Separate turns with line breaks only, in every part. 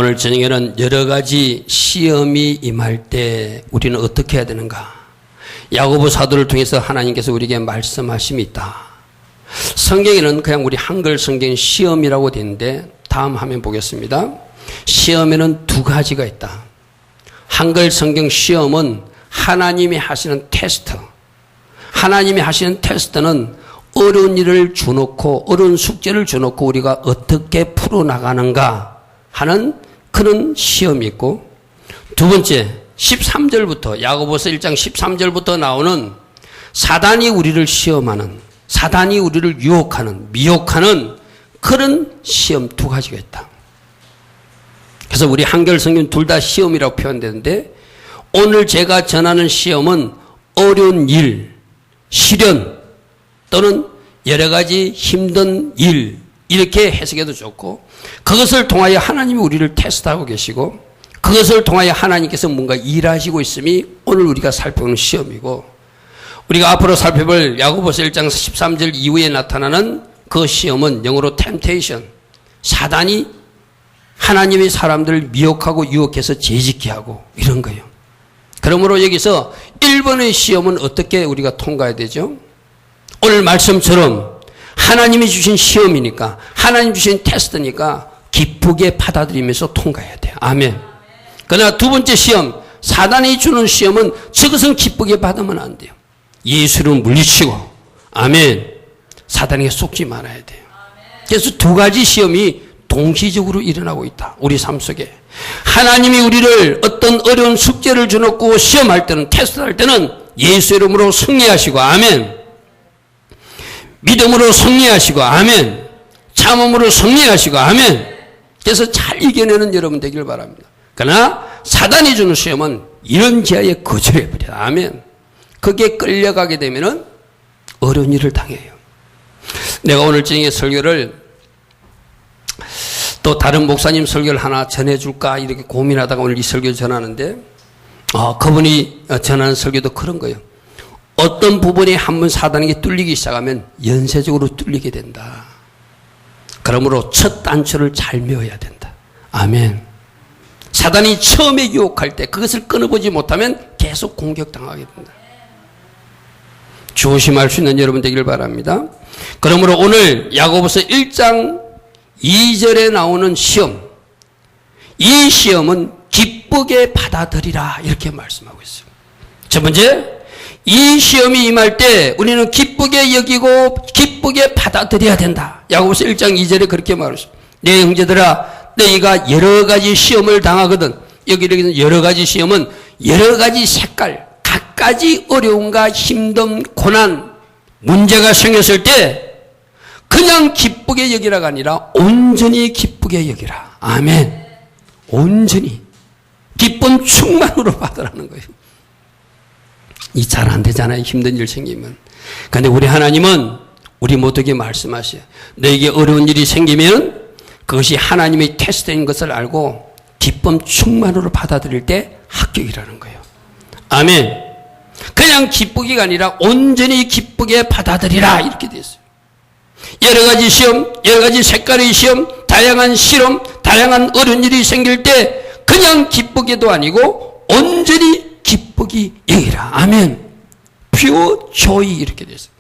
오늘 저녁에는 여러 가지 시험이 임할 때 우리는 어떻게 해야 되는가? 야고보 사도를 통해서 하나님께서 우리에게 말씀하심이 있다. 성경에는 그냥 우리 한글 성경 시험이라고 되어 있는데 다음 화면 보겠습니다. 시험에는 두 가지가 있다. 한글 성경 시험은 하나님이 하시는 테스트. 하나님이 하시는 테스트는 어려운 일을 주놓고 어려운 숙제를 주놓고 우리가 어떻게 풀어나가는가 하는 그런 시험이 있고, 두 번째 13절부터 야고보서 1장 13절부터 나오는 사단이 우리를 시험하는, 사단이 우리를 유혹하는, 미혹하는 그런 시험 두 가지가 있다. 그래서 우리 한글 성경 둘 다 시험이라고 표현되는데, 오늘 제가 전하는 시험은 어려운 일, 시련 또는 여러 가지 힘든 일, 이렇게 해석해도 좋고, 그것을 통하여 하나님이 우리를 테스트하고 계시고, 그것을 통하여 하나님께서 뭔가 일하시고 있음이 오늘 우리가 살펴보는 시험이고, 우리가 앞으로 살펴볼 야고보서 1장 13절 이후에 나타나는 그 시험은 영어로 temptation, 사단이 하나님의 사람들을 미혹하고 유혹해서 죄짓게 하고 이런 거예요. 그러므로 여기서 1번의 시험은 어떻게 우리가 통과해야 되죠? 오늘 말씀처럼 하나님이 주신 시험이니까, 하나님 주신 테스트니까 기쁘게 받아들이면서 통과해야 돼요. 아멘. 그러나 두 번째 시험, 사단이 주는 시험은 저것은 기쁘게 받으면 안 돼요. 예수를 물리치고, 아멘, 사단에게 속지 말아야 돼요. 그래서 두 가지 시험이 동시적으로 일어나고 있다. 우리 삶 속에 하나님이 우리를 어떤 어려운 숙제를 주놓고 시험할 때는, 테스트할 때는 예수 이름으로 승리하시고, 아멘, 믿음으로 승리하시고, 아멘, 참음으로 승리하시고, 아멘. 그래서 잘 이겨내는 여러분 되기를 바랍니다. 그러나 사단이 주는 시험은 이런 지하에 거절해버려요. 아멘. 거기에 끌려가게 되면은 어려운 일을 당해요. 내가 오늘 저녁에 설교를 또 다른 목사님 설교를 하나 전해줄까 이렇게 고민하다가 오늘 이 설교를 전하는데, 그분이 전하는 설교도 그런 거예요. 어떤 부분이 한번 사단에게 뚫리기 시작하면 연쇄적으로 뚫리게 된다. 그러므로 첫 단추를 잘 메어야 된다. 아멘. 사단이 처음에 유혹할 때 그것을 끊어보지 못하면 계속 공격당하게 된다. 조심할 수 있는 여러분 되기를 바랍니다. 그러므로 오늘 야고보서 1장 2절에 나오는 시험, 이 시험은 기쁘게 받아들이라 이렇게 말씀하고 있어요. 첫 번째, 이 시험이 임할 때 우리는 기쁘게 여기고 기쁘게 받아들여야 된다. 야고보서 1장 2절에 그렇게 말했어요. 내 형제들아, 너희가 여러 가지 시험을 당하거든. 여기 여러 가지 시험은 여러 가지 색깔, 각가지 어려움과 힘든 고난, 문제가 생겼을 때 그냥 기쁘게 여기라가 아니라 온전히 기쁘게 여기라. 아멘. 온전히 기쁨 충만으로 받으라는 거예요. 이 잘 안 되잖아요. 힘든 일 생기면. 그런데 우리 하나님은 우리 모두에게 말씀하셔요. 너에게 어려운 일이 생기면 그것이 하나님의 테스트인 것을 알고 기쁨 충만으로 받아들일 때 합격이라는 거예요. 아멘. 그냥 기쁘기가 아니라 온전히 기쁘게 받아들이라 이렇게 되어 있어요. 여러 가지 시험, 여러 가지 색깔의 시험, 다양한 실험, 다양한 어려운 일이 생길 때 그냥 기쁘기도 아니고 온전히 기쁘기 여기라. 아멘. pure joy 이렇게 되어 있어요.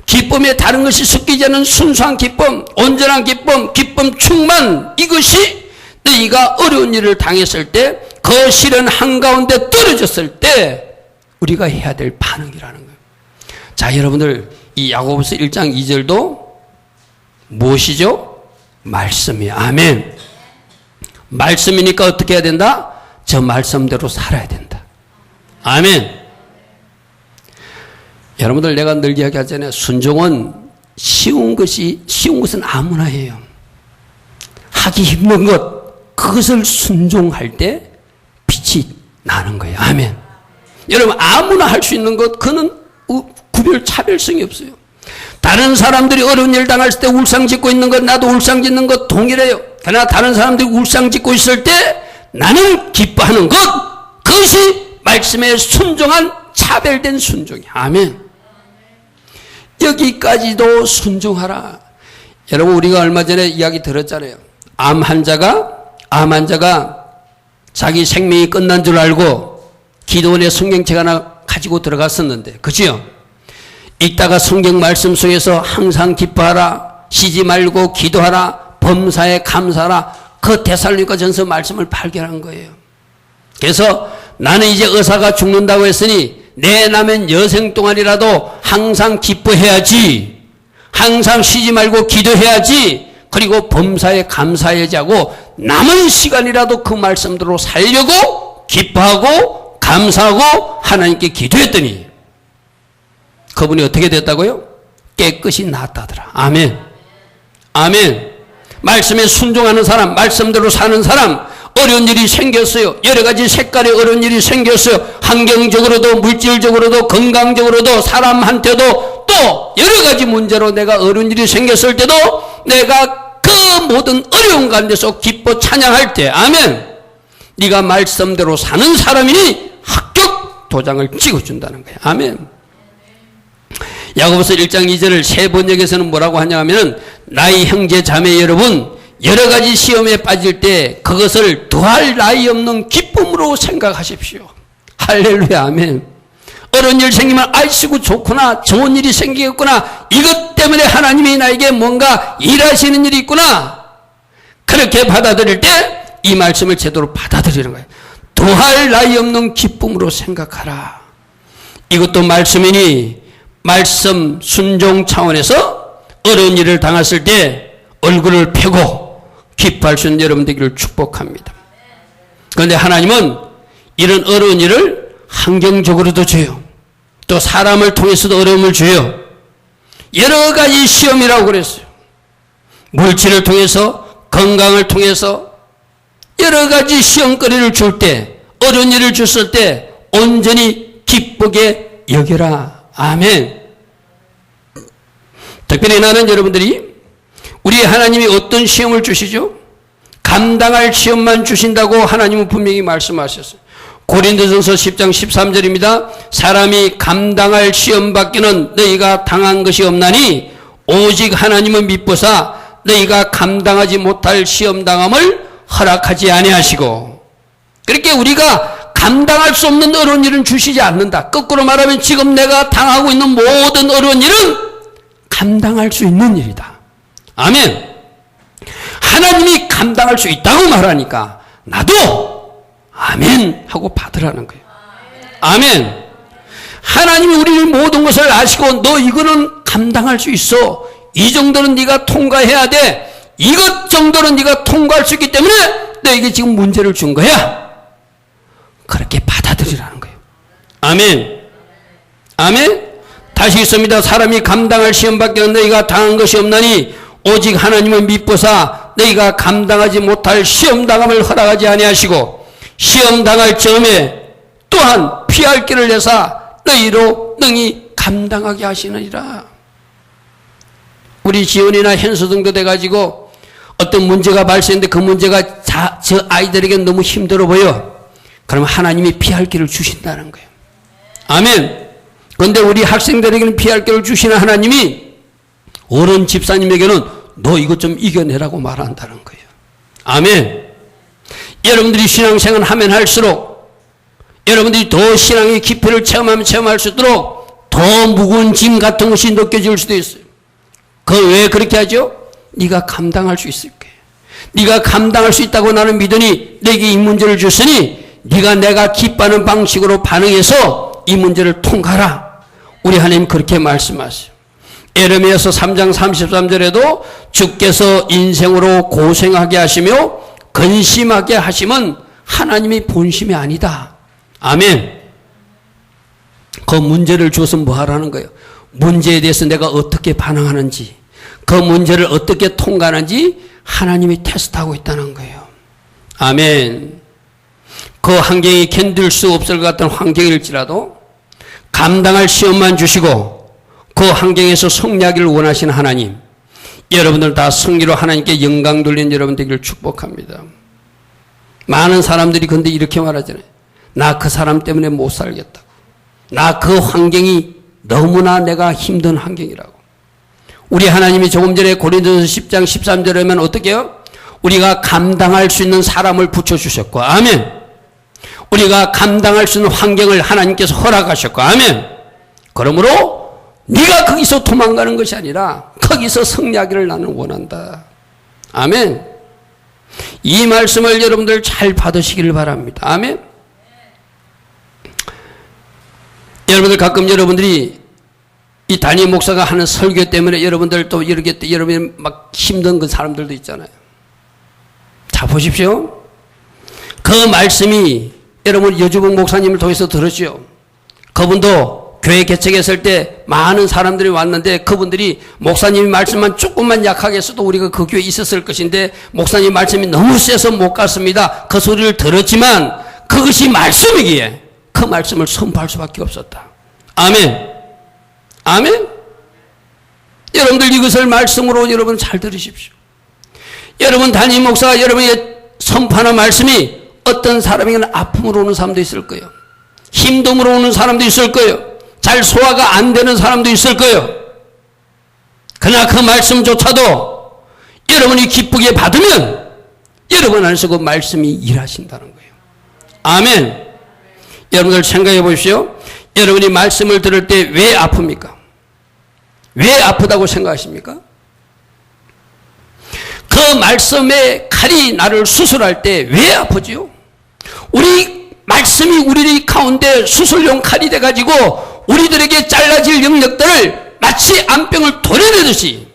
기쁨에 다른 것이 섞이지 않은 순수한 기쁨, 온전한 기쁨, 기쁨 충만, 이것이 너희가 어려운 일을 당했을 때, 그 시련 한가운데 떨어졌을 때 우리가 해야 될 반응이라는 거예요. 자, 여러분들 이 야고보서 1장 2절도 무엇이죠? 말씀이에요. 아멘. 말씀이니까 어떻게 해야 된다? 저 말씀대로 살아야 된다. 아멘. 여러분들 내가 늘 이야기하잖아요. 순종은 쉬운 것은 아무나 해요. 하기 힘든 것, 그것을 순종할 때 빛이 나는 거예요. 아멘. 여러분 아무나 할 수 있는 것, 그는 구별 차별성이 없어요. 다른 사람들이 어려운 일 당할 때 울상 짓고 있는 것, 나도 울상 짓는 것 동일해요. 그러나 다른 사람들이 울상 짓고 있을 때 나는 기뻐하는 것, 그것이 말씀에 순종한 차별된 순종이야. 아멘. 여기까지도 순종하라. 여러분 우리가 얼마 전에 이야기 들었잖아요. 암 환자가 암 환자가 자기 생명이 끝난 줄 알고 기도원에 성경책 하나 가지고 들어갔었는데, 그지요? 읽다가 성경 말씀 속에서 항상 기뻐하라, 쉬지 말고 기도하라, 범사에 감사하라, 그 데살로니가전서 말씀을 발견한 거예요. 그래서 나는 이제 의사가 죽는다고 했으니 내 남은 여생 동안이라도 항상 기뻐해야지, 항상 쉬지 말고 기도해야지, 그리고 범사에 감사해야지 하고 남은 시간이라도 그 말씀대로 살려고 기뻐하고 감사하고 하나님께 기도했더니 그분이 어떻게 됐다고요? 깨끗이 낫다더라. 아멘. 아멘. 말씀에 순종하는 사람, 말씀대로 사는 사람, 어려운 일이 생겼어요. 여러 가지 색깔의 어려운 일이 생겼어요. 환경적으로도 물질적으로도 건강적으로도 사람한테도 또 여러 가지 문제로 내가 어려운 일이 생겼을 때도 내가 그 모든 어려운 가운데서 기뻐 찬양할 때, 아멘, 네가 말씀대로 사는 사람이니 합격 도장을 찍어준다는 거예요. 아멘. 야고보서 1장 2절을 새 번역에서는 뭐라고 하냐 하면은, 나의 형제 자매 여러분, 여러 가지 시험에 빠질 때 그것을 더할 나위 없는 기쁨으로 생각하십시오. 할렐루야. 아멘. 어려운 일 생기면 아이고 좋구나, 좋은 일이 생기겠구나, 이것 때문에 하나님이 나에게 뭔가 일하시는 일이 있구나, 그렇게 받아들일 때 이 말씀을 제대로 받아들이는 거예요. 더할 나위 없는 기쁨으로 생각하라. 이것도 말씀이니 말씀 순종 차원에서 어려운 일을 당했을 때 얼굴을 펴고 기뻐할 수 있는 여러분 되기를 축복합니다. 그런데 하나님은 이런 어려운 일을 환경적으로도 줘요. 또 사람을 통해서도 어려움을 줘요. 여러 가지 시험이라고 그랬어요. 물질을 통해서, 건강을 통해서 여러 가지 시험거리를 줄 때, 어려운 일을 줬을 때 온전히 기쁘게 여겨라. 아멘. 특별히 나는 여러분들이 우리 하나님이 어떤 시험을 주시죠? 감당할 시험만 주신다고 하나님은 분명히 말씀하셨어요. 고린도전서 10장 13절입니다. 사람이 감당할 시험밖에는 너희가 당한 것이 없나니 오직 하나님은 미쁘사 너희가 감당하지 못할 시험당함을 허락하지 아니하시고, 그렇게 우리가 감당할 수 없는 어려운 일은 주시지 않는다. 거꾸로 말하면 지금 내가 당하고 있는 모든 어려운 일은 감당할 수 있는 일이다. 아멘. 하나님이 감당할 수 있다고 말하니까 나도 아멘 하고 받으라는 거예요. 아멘. 하나님이 우리 모든 것을 아시고 너 이거는 감당할 수 있어, 이 정도는 네가 통과해야 돼, 이것 정도는 네가 통과할 수 있기 때문에 너에게 지금 문제를 준 거야, 그렇게 받아들이라는 거예요. 아멘. 아멘. 다시 있습니다. 사람이 감당할 시험밖에 너희가 당한 것이 없나니 오직 하나님은 미쁘사 너희가 감당하지 못할 시험당함을 허락하지 아니하시고 시험당할 점에 또한 피할 길을 내사 너희로 능히 감당하게 하시느니라. 우리 지원이나 현수 정도 돼가지고 어떤 문제가 발생했는데 그 문제가 저 아이들에게 너무 힘들어 보여. 그러면 하나님이 피할 길을 주신다는 거예요. 아멘. 그런데 우리 학생들에게는 피할 길을 주시는 하나님이 어른 집사님에게는 너 이것 좀 이겨내라고 말한다는 거예요. 아멘. 여러분들이 신앙생활 하면 할수록 여러분들이 더 신앙의 깊이를 체험하면 체험할 수 있도록 더 무거운 짐 같은 것이 느껴질 수도 있어요. 왜 그렇게 하죠? 네가 감당할 수 있을 거예요. 네가 감당할 수 있다고 나는 믿으니 내게 이 문제를 줬으니 네가 내가 기뻐하는 방식으로 반응해서 이 문제를 통과하라. 우리 하나님 그렇게 말씀하세요. 에레미야서 3장 33절에도 주께서 인생으로 고생하게 하시며 근심하게 하심은 하나님이 본심이 아니다. 아멘. 그 문제를 줘서 뭐 하라는 거예요? 문제에 대해서 내가 어떻게 반응하는지, 그 문제를 어떻게 통과하는지 하나님이 테스트하고 있다는 거예요. 아멘. 그 환경이 견딜 수 없을 것 같은 환경일지라도 감당할 시험만 주시고 그 환경에서 승리하기를 원하시는 하나님, 여러분들 다 승리로 하나님께 영광 돌리는 여러분 되기를 축복합니다. 많은 사람들이 근데 이렇게 말하잖아요. 나 그 사람 때문에 못 살겠다고. 나 그 환경이 너무나 내가 힘든 환경이라고. 우리 하나님이 조금 전에 고린도전서 10장 13절에 하면 어떻게 해요? 우리가 감당할 수 있는 사람을 붙여주셨고, 아멘. 우리가 감당할 수 있는 환경을 하나님께서 허락하셨고, 아멘. 그러므로 네가 거기서 도망가는 것이 아니라 거기서 승리하기를 나는 원한다. 아멘. 이 말씀을 여러분들 잘 받으시기를 바랍니다. 아멘. 여러분들 가끔 여러분들이 이 담임 목사가 하는 설교 때문에 여러분들 또 이렇게 여러분이 막 힘든 그 사람들도 있잖아요. 자, 보십시오. 그 말씀이 여러분 여주봉 목사님을 통해서 들었죠. 그분도 교회 개척했을 때 많은 사람들이 왔는데 그분들이 목사님이 말씀만 조금만 약하게 했어도 우리가 그 교회에 있었을 것인데 목사님 말씀이 너무 세서 못 갔습니다. 그 소리를 들었지만 그것이 말씀이기에 그 말씀을 선포할 수밖에 없었다. 아멘. 아멘. 여러분들 이것을 말씀으로 여러분 잘 들으십시오. 여러분 담임 목사가 여러분에게 선포하는 말씀이 어떤 사람에게는 아픔으로 오는 사람도 있을 거예요. 힘듦으로 오는 사람도 있을 거예요. 잘 소화가 안 되는 사람도 있을 거예요. 그러나 그 말씀조차도 여러분이 기쁘게 받으면 여러분 안에서 그 말씀이 일하신다는 거예요. 아멘. 여러분들 생각해 보십시오. 여러분이 말씀을 들을 때 왜 아픕니까? 왜 아프다고 생각하십니까? 그 말씀의 칼이 나를 수술할 때 왜 아프지요? 우리 말씀이 우리 가운데 수술용 칼이 돼가지고 우리들에게 잘라질 영역들을 마치 암병을 도려내듯이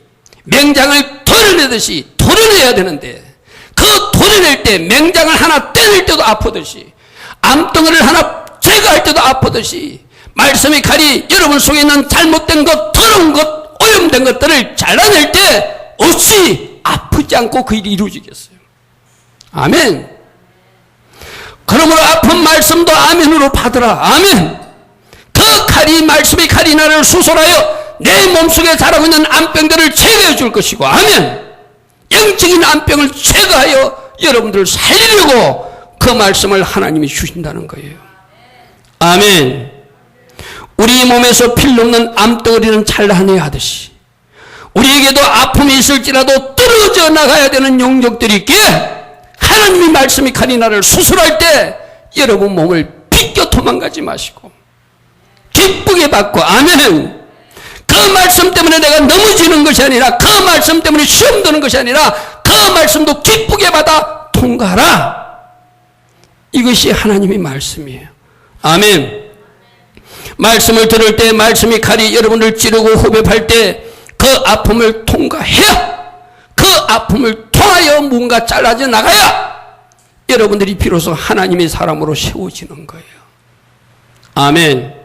맹장을 도려내듯이 도려내야 되는데 그 도려낼 때 맹장을 하나 떼낼 때도 아프듯이 암덩어리를 하나 제거할 때도 아프듯이 말씀의 칼이 여러분 속에 있는 잘못된 것, 더러운 것, 오염된 것들을 잘라낼 때 어찌 아프지 않고 그 일이 이루어지겠어요. 아멘. 그러므로 아픈 말씀도 아멘으로 받으라. 아멘. 그 칼이 말씀의 칼이 나를 수술하여 내 몸속에 자라고 있는 암병들을 제거해 줄 것이고, 아멘. 영적인 암병을 제거하여 여러분들을 살리려고 그 말씀을 하나님이 주신다는 거예요. 아멘. 우리 몸에서 필요없는 암덩어리는 잘라내야 하듯이 우리에게도 아픔이 있을지라도 떨어져 나가야 되는 영역들이 있기에 하나님의 말씀이 칼이 나를 수술할 때 여러분 몸을 비껴 도망가지 마시고 기쁘게 받고, 아멘. 그 말씀 때문에 내가 넘어지는 것이 아니라 그 말씀 때문에 시험 드는 것이 아니라 그 말씀도 기쁘게 받아 통과하라. 이것이 하나님의 말씀이에요. 아멘. 말씀을 들을 때 말씀이 칼이 여러분을 찌르고 호흡할 때 그 아픔을 통과해야, 그 아픔을 통하여 뭔가 잘라져 나가야 여러분들이 비로소 하나님의 사람으로 세워지는 거예요. 아멘.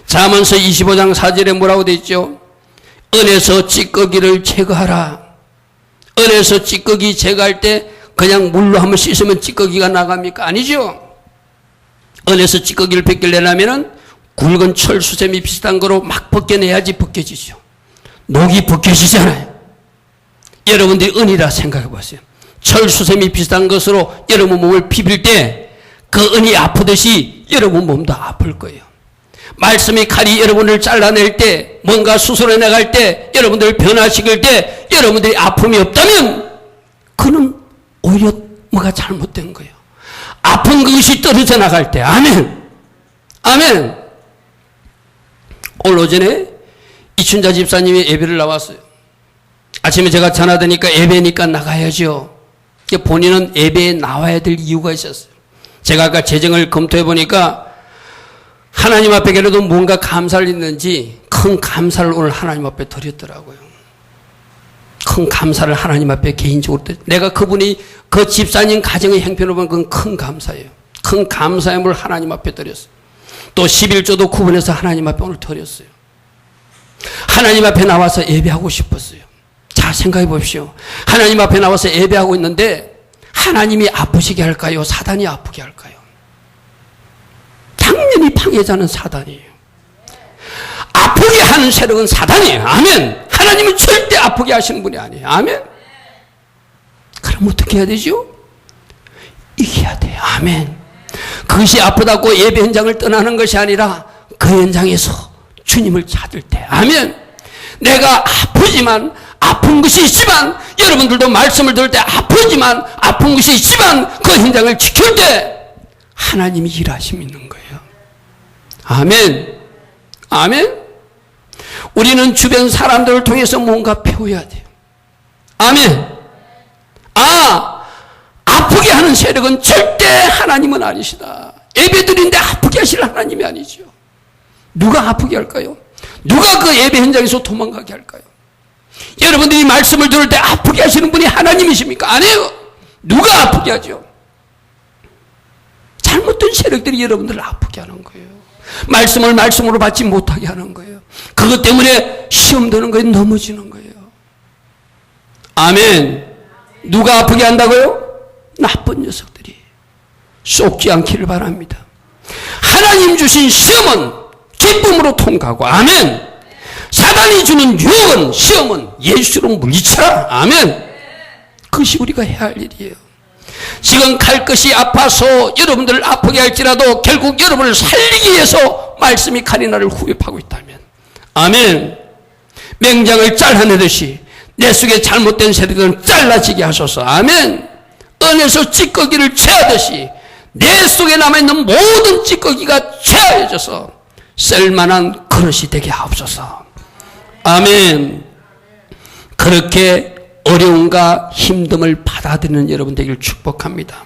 잠언서 25장 4절에 뭐라고 되어 있죠? 은에서 찌꺼기를 제거하라. 은에서 찌꺼기 제거할 때 그냥 물로 한번 씻으면 찌꺼기가 나갑니까? 아니죠. 은에서 찌꺼기를 벗겨내려면 굵은 철수세미 비슷한 거로 막 벗겨내야지 벗겨지죠. 녹이 벗겨지잖아요. 여러분들이 은이라 생각해 보세요. 철수세미 비슷한 것으로 여러분 몸을 비빌 때 그 은이 아프듯이 여러분 몸도 아플 거예요. 말씀의 칼이 여러분을 잘라낼 때, 뭔가 수술해 나갈 때, 여러분들 변화시킬 때 여러분들이 아픔이 없다면 그는 오히려 뭐가 잘못된 거예요. 아픈 것이 떨어져 나갈 때, 아멘. 아멘. 오늘 오전에 이춘자 집사님이 예배를 나왔어요. 아침에 제가 전화드니까 예배니까 나가야죠. 본인은 예배에 나와야 될 이유가 있었어요. 제가 아까 재정을 검토해 보니까 하나님 앞에 그래도 뭔가 감사를 했는지 큰 감사를 오늘 하나님 앞에 드렸더라고요. 큰 감사를 하나님 앞에 개인적으로 내가 그분이 그 집사님 가정의 형편을 보면 그건 큰 감사예요. 큰 감사함을 하나님 앞에 드렸어요. 또 11조도 구분해서 하나님 앞에 오늘 드렸어요. 하나님 앞에 나와서 예배하고 싶었어요. 자, 생각해 보십시오. 하나님 앞에 나와서 예배하고 있는데 하나님이 아프시게 할까요? 사단이 아프게 할까요? 당연히 방해자는 사단이에요. 아프게 하는 세력은 사단이에요. 아멘. 하나님은 절대 아프게 하시는 분이 아니에요. 아멘. 그럼 어떻게 해야 되죠? 이겨야 돼요. 아멘. 그것이 아프다고 예배 현장을 떠나는 것이 아니라 그 현장에서 주님을 찾을 때, 아멘. 내가 아프지만 아픈 것이 있지만, 여러분들도 말씀을 들을 때 아프지만, 아픈 것이 있지만 그 현장을 지킬 때 하나님이 일하심이 있는 거예요. 아멘. 아멘. 우리는 주변 사람들을 통해서 뭔가 배워야 돼요. 아멘. 아프게 하는 세력은 절대 하나님은 아니시다. 예배드리는데 아프게 하실 하나님이 아니죠. 누가 아프게 할까요? 누가 그 예배 현장에서 도망가게 할까요? 여러분들이 말씀을 들을 때 아프게 하시는 분이 하나님이십니까? 아니에요. 누가 아프게 하죠? 잘못된 세력들이 여러분들을 아프게 하는 거예요. 말씀을 말씀으로 받지 못하게 하는 거예요. 그것 때문에 시험 드는 거예요. 넘어지는 거예요. 아멘. 누가 아프게 한다고요? 나쁜 녀석들이. 쏟지 않기를 바랍니다. 하나님 주신 시험은 기쁨으로 통과하고, 아멘. 사단이 주는 유혹은, 시험은 예수로 물리쳐라. 아멘. 그것이 우리가 해야 할 일이에요. 지금 갈 것이 아파서 여러분들을 아프게 할지라도 결국 여러분을 살리기 위해서 말씀이 카리나를 후입하고 있다면, 아멘. 맹장을 잘라내듯이 내 속에 잘못된 세력은 잘라지게 하소서. 아멘. 은에서 찌꺼기를 채하듯이 내 속에 남아있는 모든 찌꺼기가 채하여져서 쓸만한 그릇이 되게 하옵소서. 아멘. 그렇게 어려움과 힘듦을 받아들이는 여러분 되기를 축복합니다.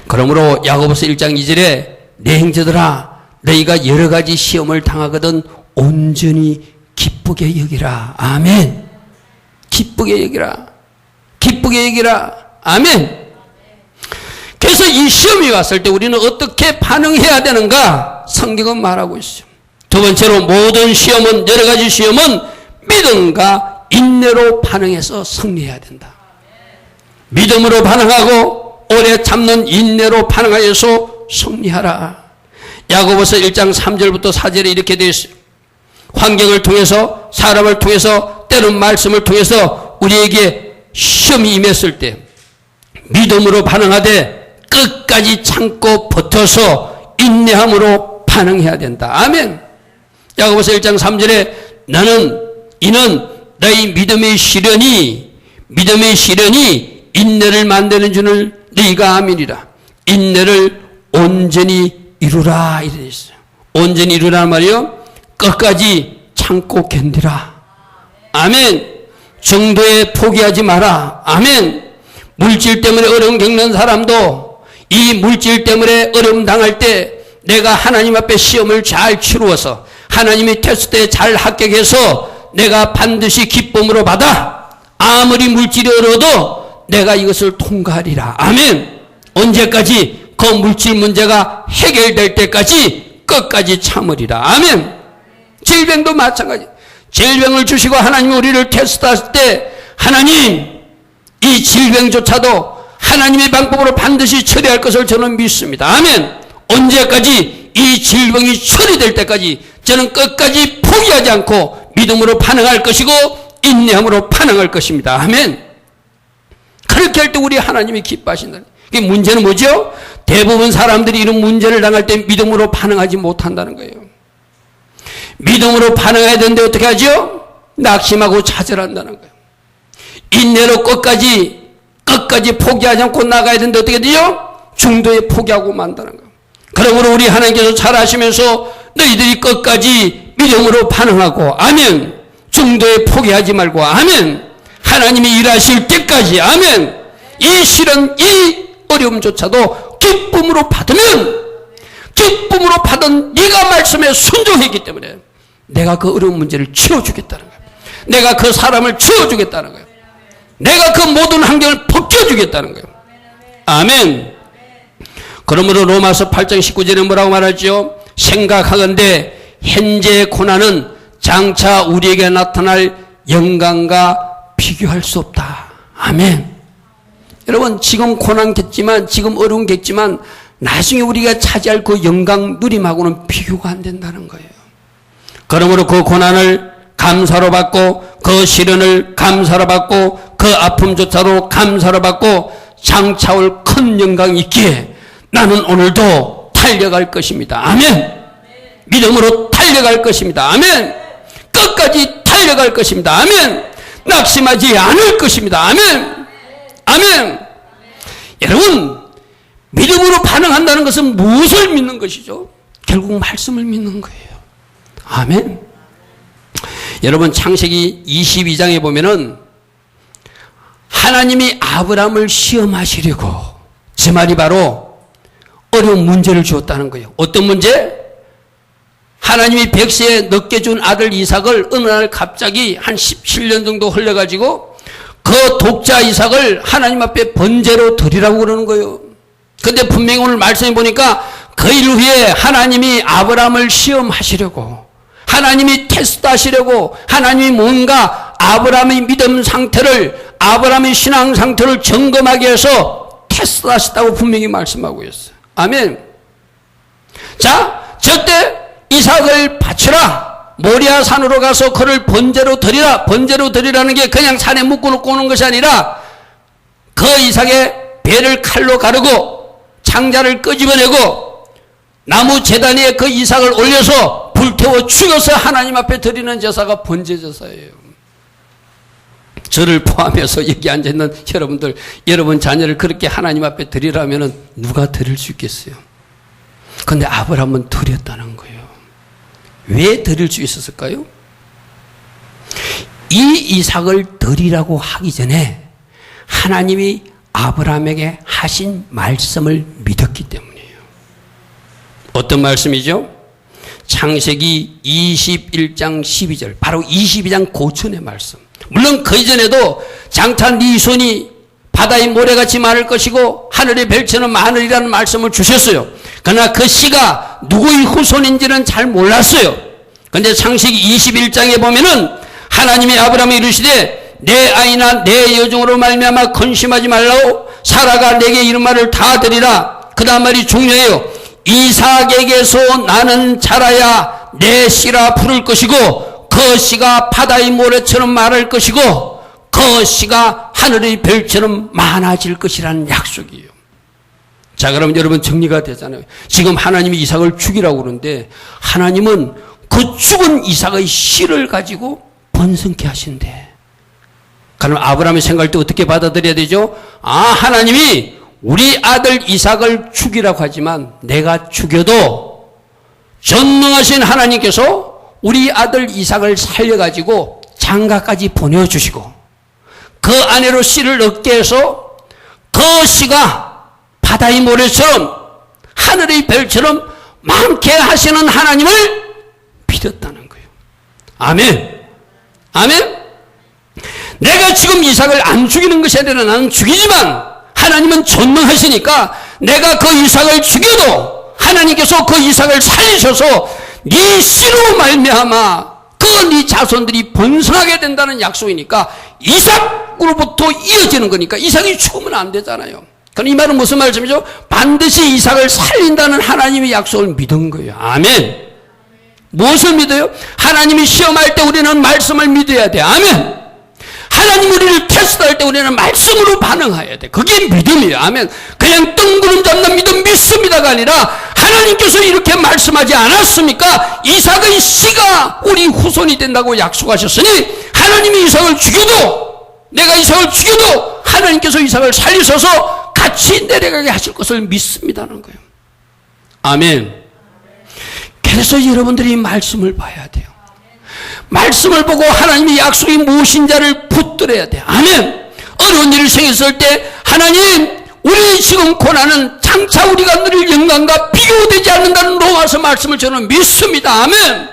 그러므로 야고보서 1장 2절에 내 형제들아 너희가 여러 가지 시험을 당하거든 온전히 기쁘게 여기라. 아멘. 기쁘게 여기라. 기쁘게 여기라. 아멘. 그래서 이 시험이 왔을 때 우리는 어떻게 반응해야 되는가? 성경은 말하고 있어요. 두 번째로 모든 시험은, 여러 가지 시험은 믿음과 인내로 반응해서 승리해야 된다. 믿음으로 반응하고 오래 참는 인내로 반응하여서 승리하라. 야고보서 1장 3절부터 4절에 이렇게 되어 있어요. 환경을 통해서, 사람을 통해서, 때론 말씀을 통해서 우리에게 시험이 임했을 때 믿음으로 반응하되 끝까지 참고 버텨서 인내함으로 반응해야 된다. 아멘. 야고보서 1장 3절에 이는 너희 믿음의 시련이 인내를 만드는 줄을 너희가 아미니라. 인내를 온전히 이루라 이래 있어요. 온전히 이루라는 말이요, 끝까지 참고 견디라. 아멘. 정도에 포기하지 마라. 아멘. 물질 때문에 어려움 겪는 사람도 이 물질 때문에 어려움 당할 때 내가 하나님 앞에 시험을 잘 치루어서 하나님이 테스트에 잘 합격해서 내가 반드시 기쁨으로 받아 아무리 물질이 어려워도 내가 이것을 통과하리라. 아멘. 언제까지? 그 물질 문제가 해결될 때까지 끝까지 참으리라. 아멘. 질병도 마찬가지. 질병을 주시고 하나님이 우리를 테스트할 때 하나님 이 질병조차도 하나님의 방법으로 반드시 처리할 것을 저는 믿습니다. 아멘. 언제까지? 이 질병이 처리될 때까지 저는 끝까지 포기하지 않고 믿음으로 반응할 것이고 인내함으로 반응할 것입니다. 아멘. 그렇게 할 때 우리 하나님이 기뻐하신다. 이게 문제는 뭐죠? 대부분 사람들이 이런 문제를 당할 때 믿음으로 반응하지 못한다는 거예요. 믿음으로 반응해야 되는데 어떻게 하죠? 낙심하고 좌절한다는 거예요. 인내로 끝까지 포기하지 않고 나가야 되는데 어떻게 되죠? 중도에 포기하고 만다는 거예요. 그러므로 우리 하나님께서 잘 아시면서 너희들이 끝까지 믿음으로 반응하고, 아멘. 중도에 포기하지 말고, 아멘. 하나님이 일하실 때까지, 아멘. 이 시련, 이 어려움조차도 기쁨으로 받으면, 기쁨으로 받은 네가 말씀에 순종했기 때문에 내가 그 어려운 문제를 치워주겠다는 거예요. 내가 그 사람을 치워주겠다는 거예요. 내가 그 모든 환경을 벗겨주겠다는 거예요. 아멘. 그러므로 로마서 8장 19절에 뭐라고 말하죠? 생각하건대 현재의 고난은 장차 우리에게 나타날 영광과 비교할 수 없다. 아멘. 여러분, 지금 고난 겪지만, 지금 어려움 겪지만 나중에 우리가 차지할 그 영광 누림하고는 비교가 안 된다는 거예요. 그러므로 그 고난을 감사로 받고, 그 시련을 감사로 받고, 그 아픔조차도 감사로 받고 장차 올 큰 영광이 있기에 나는 오늘도 달려갈 것입니다. 아멘. 믿음으로 달려갈 것입니다. 아멘. 끝까지 달려갈 것입니다. 아멘. 낙심하지 않을 것입니다. 아멘. 아멘. 여러분, 믿음으로 반응한다는 것은 무엇을 믿는 것이죠? 결국 말씀을 믿는 거예요. 아멘. 여러분, 창세기 22장에 보면은 하나님이 아브라함을 시험하시려고, 제 말이 바로 어려운 문제를 주었다는 거예요. 어떤 문제? 하나님이 100세에 늦게 준 아들 이삭을 어느 날 갑자기 한 17년 정도 흘려가지고 그 독자 이삭을 하나님 앞에 번제로 드리라고 그러는 거예요. 근데 분명히 오늘 말씀해 보니까 그 일 후에 하나님이 아브라함을 시험하시려고, 하나님이 테스트하시려고, 하나님이 뭔가 아브라함의 믿음 상태를, 아브라함의 신앙 상태를 점검하기 위해서 테스트하셨다고 분명히 말씀하고 있어요. 아멘. 자, 저때 이삭을 바치라. 모리아 산으로 가서 그를 번제로 드리라. 번제로 드리라는 게 그냥 산에 묶어놓고 오는 것이 아니라 그 이삭의 배를 칼로 가르고 창자를 끄집어내고 나무 제단 위에 그 이삭을 올려서 불태워 죽여서 하나님 앞에 드리는 제사가 번제 제사예요. 저를 포함해서 여기 앉아있는 여러분들, 여러분 자녀를 그렇게 하나님 앞에 드리라면 누가 드릴 수 있겠어요? 그런데 아브라함은 드렸다는 거예요. 왜 드릴 수 있었을까요? 이 이삭을 드리라고 하기 전에 하나님이 아브라함에게 하신 말씀을 믿었기 때문이에요. 어떤 말씀이죠? 창세기 21장 12절, 바로 22장 고천의 말씀. 물론 그 이전에도 장차 네 손이 바다의 모래같이 많을 것이고 하늘의 별처럼 많으리라는 말씀을 주셨어요. 그러나 그 씨가 누구의 후손인지는 잘 몰랐어요. 그런데 창세기 21장에 보면은 하나님이 아브라함에 이르시되 내 아이나 내 여종으로 말미암아 근심하지 말라고 사라가 내게 이런 말을 다 드리라. 그 다음 말이 중요해요. 이삭에게서 나는 자라야 내 씨라 부를 것이고 그 씨가 바다의 모래처럼 많을 것이고 그 씨가 하늘의 별처럼 많아질 것이라는 약속이에요. 자, 그럼 여러분 정리가 되잖아요. 지금 하나님이 이삭을 죽이라고 그러는데 하나님은 그 죽은 이삭의 씨를 가지고 번성케 하신대. 그럼 아브라함이 생각할 때 어떻게 받아들여야 되죠? 아, 하나님이 우리 아들 이삭을 죽이라고 하지만 내가 죽여도 전능하신 하나님께서 우리 아들 이삭을 살려가지고 장가까지 보내주시고 그 아내로 씨를 얻게 해서 그 씨가 바다의 모래처럼 하늘의 별처럼 많게 하시는 하나님을 믿었다는 거예요. 아멘. 아멘. 내가 지금 이삭을 안 죽이는 것이 아니라 나는 죽이지만 하나님은 전능하시니까 내가 그 이삭을 죽여도 하나님께서 그 이삭을 살리셔서 네 씨로 말미암아 그 네 자손들이 번성하게 된다는 약속이니까 이삭으로부터 이어지는 거니까 이삭이 죽으면 안 되잖아요. 그럼 이 말은 무슨 말씀이죠? 반드시 이삭을 살린다는 하나님의 약속을 믿은 거예요. 아멘. 무엇을 믿어요? 하나님이 시험할 때 우리는 말씀을 믿어야 돼. 아멘. 하나님 우리를 테스트할 때 우리는 말씀으로 반응해야 돼. 그게 믿음이에요. 아멘. 그냥 뜬구름 잡는 믿음 믿습니다가 아니라 하나님께서 이렇게 말씀하지 않았습니까? 이삭의 씨가 우리 후손이 된다고 약속하셨으니 하나님이 이삭을 죽여도 내가 이삭을 죽여도 하나님께서 이삭을 살리셔서 같이 내려가게 하실 것을 믿습니다는 거예요. 아멘. 그래서 여러분들이 말씀을 봐야 돼요. 말씀을 보고 하나님의 약속이 무엇인지를 붙들어야 돼. 아멘. 어려운 일을 생겼을 때 하나님 우리 지금 고난은 장차 우리가 누릴 영광과 비교되지 않는다는 로마서 말씀을 저는 믿습니다. 아멘.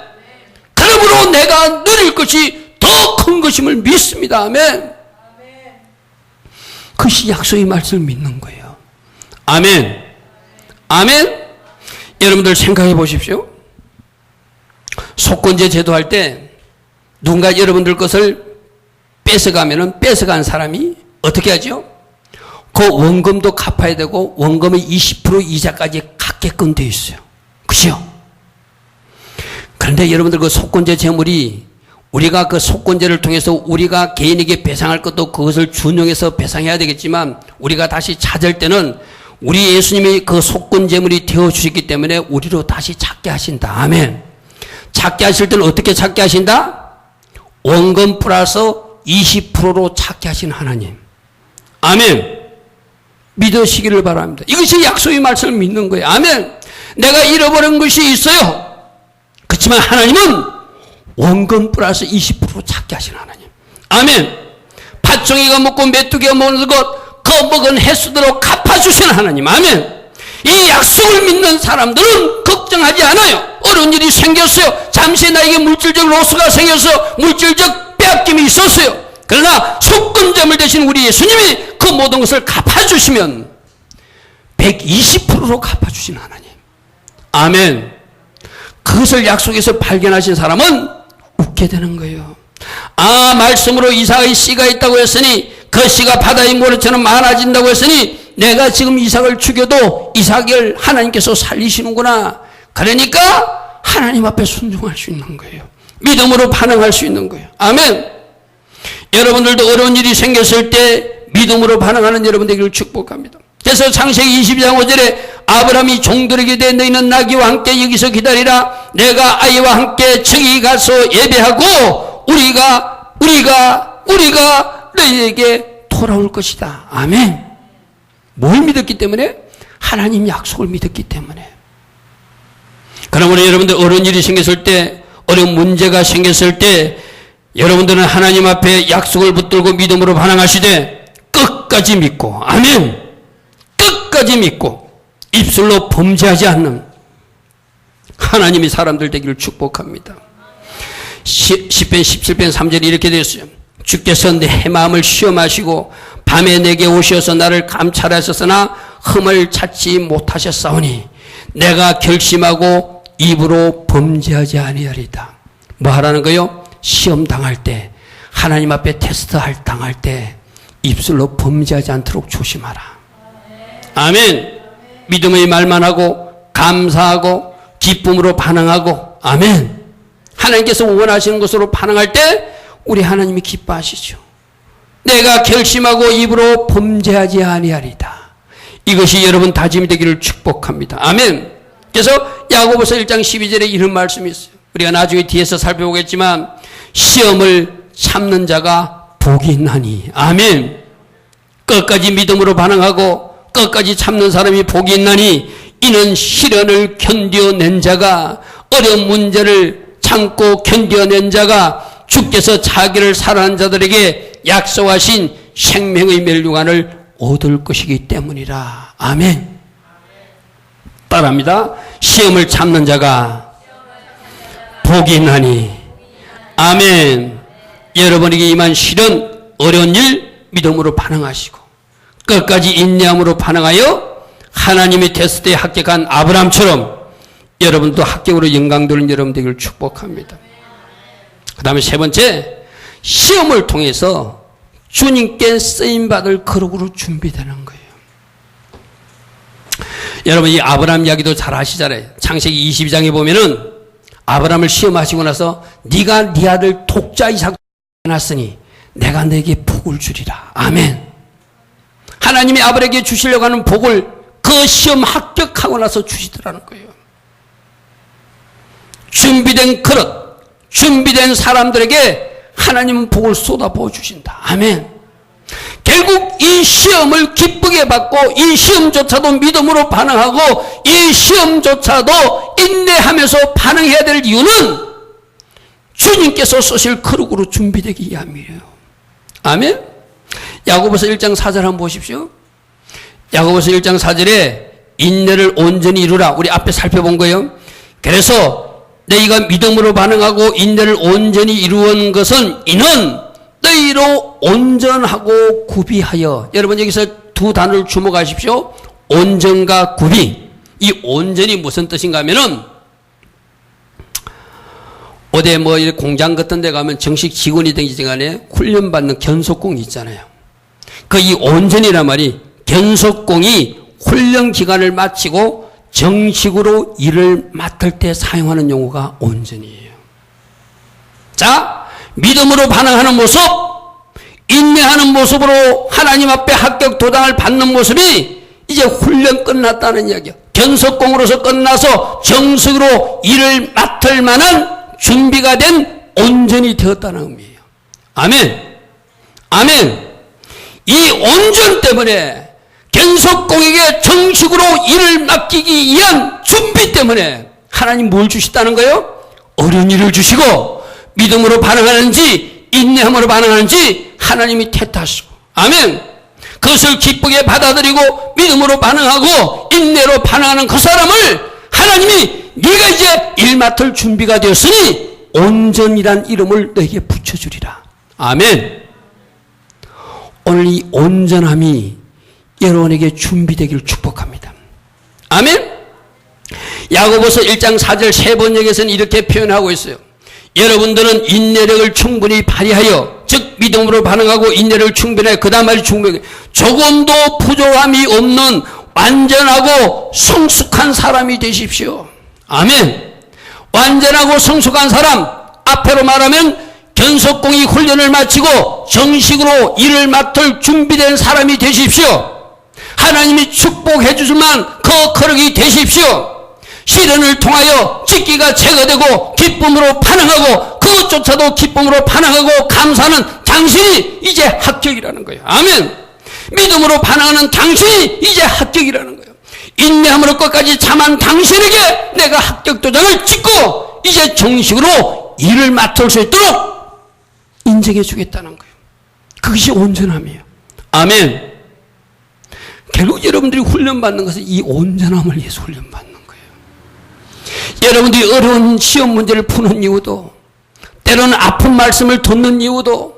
그러므로 내가 누릴 것이 더 큰 것임을 믿습니다. 아멘. 그것이 약속의 말씀을 믿는 거예요. 아멘. 아멘. 여러분들 생각해 보십시오. 속건제 제도할 때 누군가 여러분들 것을 뺏어가면은 뺏어간 사람이 어떻게 하죠? 그 원금도 갚아야 되고 원금의 20% 이자까지 갚게끔 되어 있어요. 그죠? 그런데 여러분들 그 속건제 재물이 우리가 그 속건제를 통해서 우리가 개인에게 배상할 것도 그것을 준용해서 배상해야 되겠지만 우리가 다시 찾을 때는 우리 예수님이 그 속건 재물이 되어 주셨기 때문에 우리로 다시 찾게 하신다. 아멘. 찾게 하실 때는 어떻게 찾게 하신다? 원금 플러스 20%로 찾게 하신 하나님. 아멘. 믿으시기를 바랍니다. 이것이 약속의 말씀을 믿는 거예요. 아멘. 내가 잃어버린 것이 있어요. 그렇지만 하나님은 원금 플러스 20% 찾게 하신 하나님. 아멘. 팥종이가 먹고 메뚜기가 먹는 것, 그 먹은 횟수대로 갚아주시는 하나님. 아멘. 이 약속을 믿는 사람들은 걱정하지 않아요. 어려운 일이 생겼어요. 잠시 나에게 물질적 로스가 생겨서 물질적 빼앗김이 있었어요. 그러나 속건제물 되신 우리 예수님이 그 모든 것을 갚아주시면 120%로 갚아주시는 하나님. 아멘. 그것을 약속에서 발견하신 사람은 웃게 되는 거예요. 아, 말씀으로 이삭의 씨가 있다고 했으니 그 씨가 바다의 모래처럼 많아진다고 했으니 내가 지금 이삭을 죽여도 이삭을 하나님께서 살리시는구나. 그러니까 하나님 앞에 순종할 수 있는 거예요. 믿음으로 반응할 수 있는 거예요. 아멘. 여러분들도 어려운 일이 생겼을 때 믿음으로 반응하는 여러분 되기를 축복합니다. 그래서 창세기 22장 5절에 아브라함이 종들에게 대 너희는 나귀와 함께 여기서 기다리라. 내가 아이와 함께 저기 가서 예배하고 우리가 너희에게 돌아올 것이다. 아멘. 뭘 믿었기 때문에? 하나님 약속을 믿었기 때문에. 그러므로 여러분들 어려운 일이 생겼을 때, 어려운 문제가 생겼을 때 여러분들은 하나님 앞에 약속을 붙들고 믿음으로 반응하시되 끝까지 믿고, 아멘. 끝까지 믿고 입술로 범죄하지 않는 하나님이 사람들 되기를 축복합니다. 시편 17편 3절에 이렇게 되었어요. 주께서 내 마음을 시험하시고 밤에 내게 오셔서 나를 감찰하셨으나 흠을 찾지 못하셨사오니 내가 결심하고 입으로 범죄하지 아니하리다. 뭐 하라는 거요? 시험 당할 때, 하나님 앞에 테스트 당할 때 입술로 범죄하지 않도록 조심하라. 아멘. 믿음의 말만 하고 감사하고 기쁨으로 반응하고, 아멘. 하나님께서 원하시는 것으로 반응할 때 우리 하나님이 기뻐하시죠. 내가 결심하고 입으로 범죄하지 아니하리다. 이것이 여러분 다짐이 되기를 축복합니다. 아멘. 그래서 야고보서 1장 12절에 이런 말씀이 있어요. 우리가 나중에 뒤에서 살펴보겠지만 시험을 참는 자가 복이 있나니. 아멘. 끝까지 믿음으로 반응하고 끝까지 참는 사람이 복이 있나니 이는 시련을 견뎌낸 자가, 어려운 문제를 참고 견뎌낸 자가 주께서 자기를 사랑하는 자들에게 약속하신 생명의 멸류관을 얻을 것이기 때문이라. 아멘. 따라합니다. 시험을 참는 자가 복이 있나니. 아멘. 여러분에게 임한 시련, 어려운 일 믿음으로 반응하시고 끝까지 인내함으로 반응하여 하나님의 테스트에 합격한 아브라함처럼 여러분도 합격으로 영광 돌린 여러분 되기를 축복합니다. 그 다음에 세 번째, 시험을 통해서 주님께 쓰임받을 거룩으로 준비되는 거예요. 여러분 이 아브라함 이야기도 잘 아시잖아요. 창세기 22장에 보면은 아브라함을 시험하시고 나서 네가 네 아들 독자 이삭 해놨으니 내가 너에게 복을 주리라. 아멘. 하나님이 아브라함에게 주시려고 하는 복을 그 시험 합격하고 나서 주시더라는 거예요. 준비된 그릇, 준비된 사람들에게 하나님은 복을 쏟아부어 주신다. 아멘. 결국 이 시험을 기쁘게 받고 이 시험조차도 믿음으로 반응하고 이 시험조차도 인내하면서 반응해야 될 이유는 주님께서 쓰실 거룩으로 준비되기 위함이에요. 아멘. 야고보서 1장 4절 한번 보십시오. 야고보서 1장 4절에 인내를 온전히 이루라. 우리 앞에 살펴본 거예요. 그래서 너희가 믿음으로 반응하고 인내를 온전히 이루는 것은 이는 너희로 온전하고 구비하여. 여러분 여기서 두 단어를 주목하십시오. 온전과 구비. 이 온전이 무슨 뜻인가 하면은 어디 뭐 공장 같은 데 가면 정식 직원이든지 간에 훈련받는 견속공이 있잖아요. 그 이 온전이란 말이 견속공이 훈련 기간을 마치고 정식으로 일을 맡을 때 사용하는 용어가 온전이에요. 자, 믿음으로 반응하는 모습, 인내하는 모습으로 하나님 앞에 합격 도당을 받는 모습이 이제 훈련 끝났다는 이야기야. 견속공으로서 끝나서 정식으로 일을 맡을 만한 준비가 된 온전히 되었다는 의미예요. 아멘. 아멘. 이 온전 때문에 견석공에게 정식으로 일을 맡기기 위한 준비 때문에 하나님 뭘 주시다는 거예요? 어려운 일을 주시고 믿음으로 반응하는지 인내함으로 반응하는지 하나님이 택하시고, 아멘. 그것을 기쁘게 받아들이고 믿음으로 반응하고 인내로 반응하는 그 사람을 하나님이 네가 이제 일 맡을 준비가 되었으니 온전이란 이름을 너에게 붙여주리라. 아멘. 오늘 이 온전함이 여러분에게 준비되기를 축복합니다. 아멘. 야고보서 1장 4절 세 번역에서는 이렇게 표현하고 있어요. 여러분들은 인내력을 충분히 발휘하여, 즉 믿음으로 반응하고 인내를 충분히 그 다음 말이 충분히 조금도 부족함이 없는 완전하고 성숙한 사람이 되십시오. 아멘. 완전하고 성숙한 사람, 앞으로 말하면 견석공이 훈련을 마치고 정식으로 일을 맡을 준비된 사람이 되십시오. 하나님이 축복해 주실만 그 거룩이 되십시오. 시련을 통하여 찢기가 제거되고 기쁨으로 반응하고 그것조차도 기쁨으로 반응하고 감사하는 당신이 이제 합격이라는 거예요. 아멘. 믿음으로 반응하는 당신이 이제 합격이라는 거예요. 인내함으로 끝까지 참한 당신에게 내가 합격 도장을 찍고 이제 정식으로 일을 맡을 수 있도록 인정해 주겠다는 거예요. 그것이 온전함이에요. 아멘. 결국 여러분들이 훈련받는 것은 이 온전함을 위해서 훈련받는 거예요. 여러분들이 어려운 시험 문제를 푸는 이유도, 때로는 아픈 말씀을 듣는 이유도,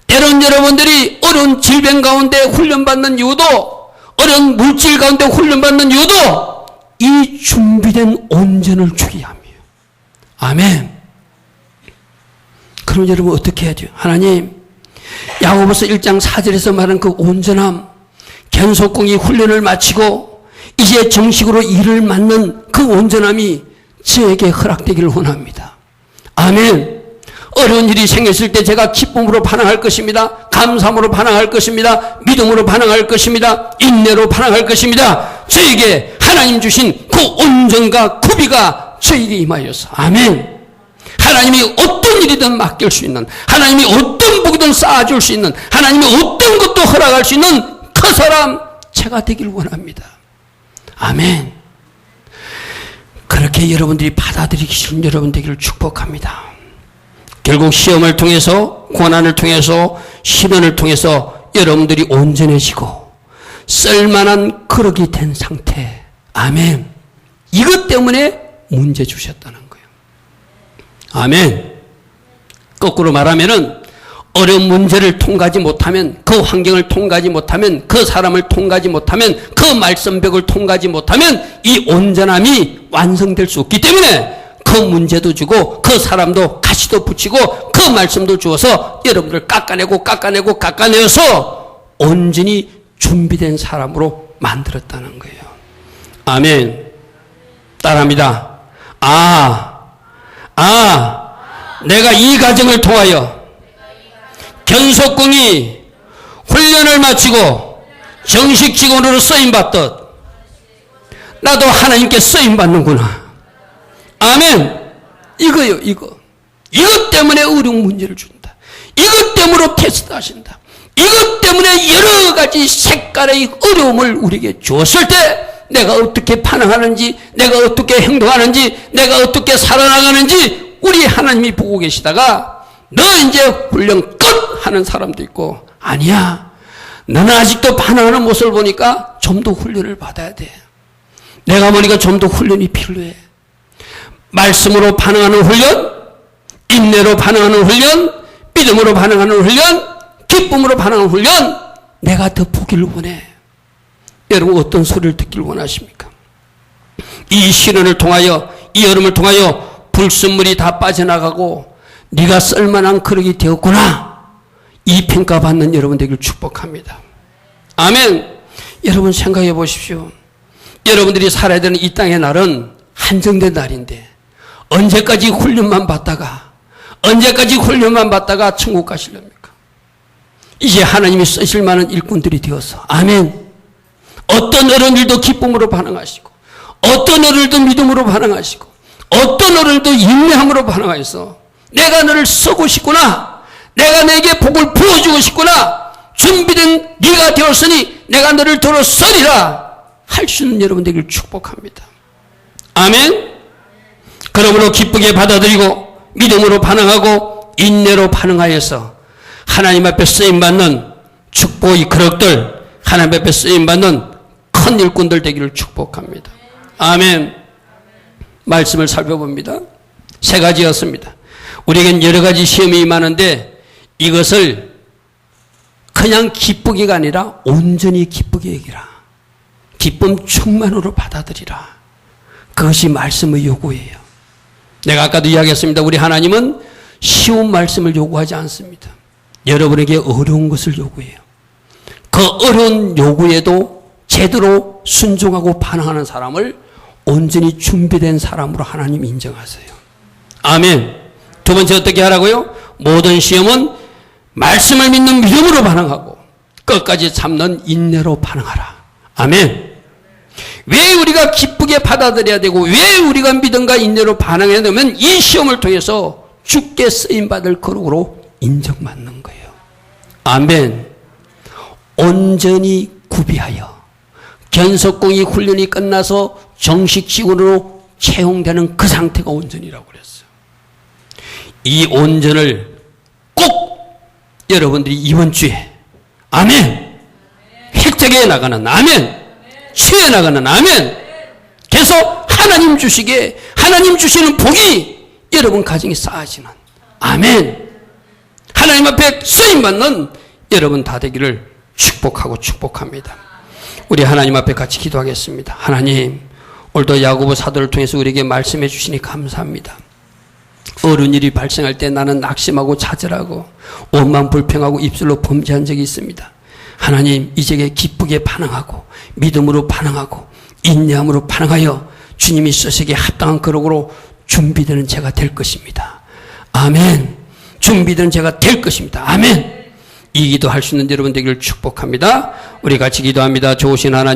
때로는 여러분들이 어려운 질병 가운데 훈련받는 이유도, 어려운 물질 가운데 훈련받는 이유도 이 준비된 온전을 주기 위함이에요. 아멘. 그럼 여러분 어떻게 해야 돼요? 하나님, 야고보서 1장 4절에서 말한 그 온전함, 견석공이 훈련을 마치고 이제 정식으로 일을 맡는 그 온전함이 저에게 허락되기를 원합니다. 아멘. 어려운 일이 생겼을 때 제가 기쁨으로 반응할 것입니다. 감사함으로 반응할 것입니다. 믿음으로 반응할 것입니다. 인내로 반응할 것입니다. 저에게 하나님 주신 그 온전과 구비가 저에게 임하여서, 아멘. 하나님이 어떤 일이든 맡길 수 있는, 하나님이 어떤 복이든 쌓아줄 수 있는, 하나님이 어떤 것도 허락할 수 있는 그 사람 제가 되길 원합니다. 아멘. 그렇게 여러분들이 받아들이기 싫은 여러분 되기를 축복합니다. 결국 시험을 통해서, 고난을 통해서, 시련을 통해서 여러분들이 온전해지고 쓸만한 거룩이 된 상태. 아멘. 이것 때문에 문제 주셨다는 거예요. 아멘. 거꾸로 말하면은 어려운 문제를 통과하지 못하면, 그 환경을 통과하지 못하면, 그 사람을 통과하지 못하면, 그 말씀벽을 통과하지 못하면 이 온전함이 완성될 수 없기 때문에 그 문제도 주고 그 사람도 가시도 붙이고 그 말씀도 주어서 여러분들 깎아내어서 온전히 준비된 사람으로 만들었다는 거예요. 아멘. 따라합니다. 내가 이 과정을 통하여 견석공이 훈련을 마치고 정식 직원으로 쓰임받듯 나도 하나님께 쓰임받는구나. 아멘. 이거요, 이거. 이것 때문에 어려운 문제를 준다. 이것 때문에 테스트 하신다. 이것 때문에 여러 가지 색깔의 어려움을 우리에게 주었을 때 내가 어떻게 반응하는지, 내가 어떻게 행동하는지, 내가 어떻게 살아나가는지 우리 하나님이 보고 계시다가 너 이제 훈련 끝 하는 사람도 있고, 아니야, 너는 아직도 반응하는 모습을 보니까 좀 더 훈련을 받아야 돼. 내가 보니까 좀 더 훈련이 필요해. 말씀으로 반응하는 훈련, 인내로 반응하는 훈련, 믿음으로 반응하는 훈련, 기쁨으로 반응하는 훈련, 내가 더 보기를 원해. 여러분 어떤 소리를 듣기를 원하십니까? 이 시련을 통하여, 이 여름을 통하여 불순물이 다 빠져나가고 네가 쓸만한 그릇이 되었구나, 이 평가받는 여러분 되기를 축복합니다. 아멘. 여러분 생각해 보십시오. 여러분들이 살아야 되는 이 땅의 날은 한정된 날인데 언제까지 훈련만 받다가 천국 가시렵니까? 이제 하나님이 쓰실 만한 일꾼들이 되어서, 아멘. 어떤 어른들도 기쁨으로 반응하시고, 어떤 어른들도 믿음으로 반응하시고, 어떤 어른들도 인내함으로 반응하여서 내가 너를 쓰고 싶구나, 내가 내게 복을 부어주고 싶구나. 준비된 네가 되었으니 내가 너를 들었으리라. 할 수 있는 여러분 되기를 축복합니다. 아멘. 그러므로 기쁘게 받아들이고 믿음으로 반응하고 인내로 반응하여서 하나님 앞에 쓰임받는 축복의 그릇들, 하나님 앞에 쓰임받는 큰 일꾼들 되기를 축복합니다. 아멘. 말씀을 살펴봅니다. 세 가지였습니다. 우리에겐 여러 가지 시험이 임하는데 이것을 그냥 기쁘기가 아니라 온전히 기쁘게 여기라. 기쁨 충만으로 받아들이라. 그것이 말씀의 요구예요. 내가 아까도 이야기했습니다. 우리 하나님은 쉬운 말씀을 요구하지 않습니다. 여러분에게 어려운 것을 요구해요. 그 어려운 요구에도 제대로 순종하고 반응하는 사람을 온전히 준비된 사람으로 하나님 인정하세요. 아멘. 두 번째 어떻게 하라고요? 모든 시험은 말씀을 믿는 믿음으로 반응하고 끝까지 참는 인내로 반응하라. 아멘. 왜 우리가 기쁘게 받아들여야 되고 왜 우리가 믿음과 인내로 반응해야 되면 이 시험을 통해서 주께 쓰임받을 거룩으로 인정받는 거예요. 아멘. 온전히 구비하여 견석공이 훈련이 끝나서 정식 직원으로 채용되는 그 상태가 온전이라고 그랬어요. 이 온전을 꼭 여러분들이 이번 주에 아멘 획득해 나가는 아멘 취해 나가는 아멘 계속 하나님 주시기에 하나님 주시는 복이 여러분 가정에 쌓아지는 아멘 하나님 앞에 쓰임받는 여러분 다 되기를 축복하고 축복합니다. 우리 하나님 앞에 같이 기도하겠습니다. 하나님 오늘도 야고보 사도를 통해서 우리에게 말씀해 주시니 감사합니다. 어려운 일이 발생할 때 나는 낙심하고 좌절하고 온만 불평하고 입술로 범죄한 적이 있습니다. 하나님 이제게 기쁘게 반응하고 믿음으로 반응하고 인내함으로 반응하여 주님이 쓰시기에 합당한 거룩으로 준비되는 제가 될 것입니다. 아멘. 준비된 제가 될 것입니다. 아멘. 이 기도할 수 있는 여러분 되기를 축복합니다. 우리 같이 기도합니다. 좋으신 하나님